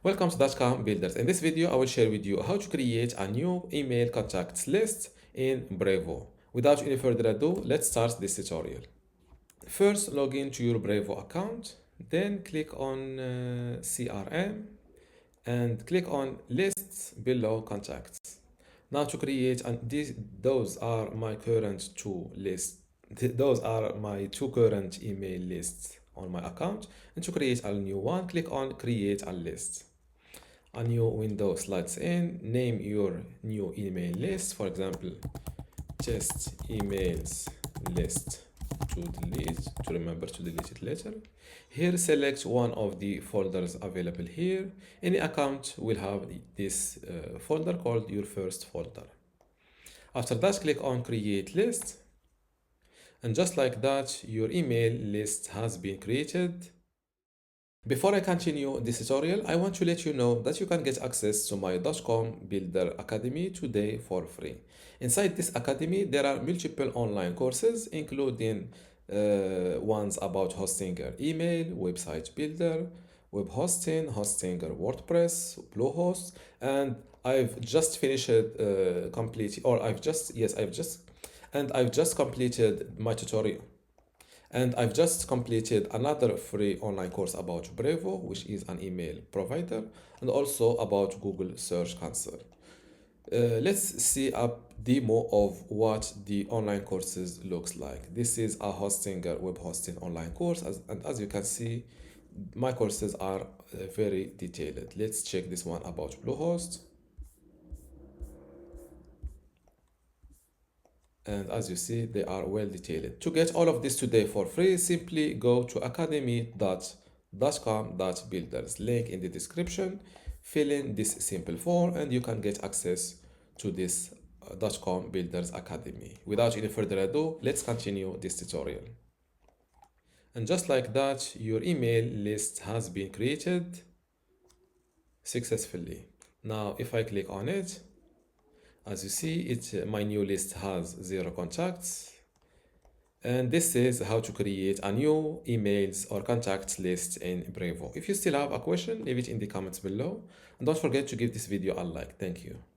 Welcome to dotcom builders. In this video, I will share with you how to create a new email contacts list in Brevo. Without any further ado, let's start this tutorial. First, log into your Brevo account, then click on CRM and click on lists below contacts. Now to create, and those are my current two lists. Those are my two current email lists on my account. And to create a new one, click on create a list. A new window slides in. Name your new email list, for example, just emails list to remember to delete it later. Here, select one of the folders available here. Any account will have this folder called your first folder. After that, click on create list. And just like that, your email list has been created. Before I continue this tutorial, I want to let you know that you can get access to my dotcom Builder Academy today for free. Inside this academy, there are multiple online courses, including ones about hosting your email, website builder, web hosting, hosting your WordPress, Bluehost, and I've just finished I've just completed my tutorial. And I've just completed another free online course about Brevo, which is an email provider, and also about Google Search Console. Let's see a demo of what the online courses looks like. This is a web hosting online course, and as you can see, my courses are very detailed. Let's check this one about Bluehost. And as you see, they are well detailed. To get all of this today for free, simply go to academy.dotcom.builders, link in the description. Fill in this simple form and you can get access to this dotcom builders academy. Without any further ado, let's continue this tutorial. And just like that, your email list has been created successfully. Now, if I click on it, as you see, my new list has 0 contacts. And this is how to create a new emails or contacts list in Brevo. If you still have a question, leave it in the comments below. And don't forget to give this video a like. Thank you.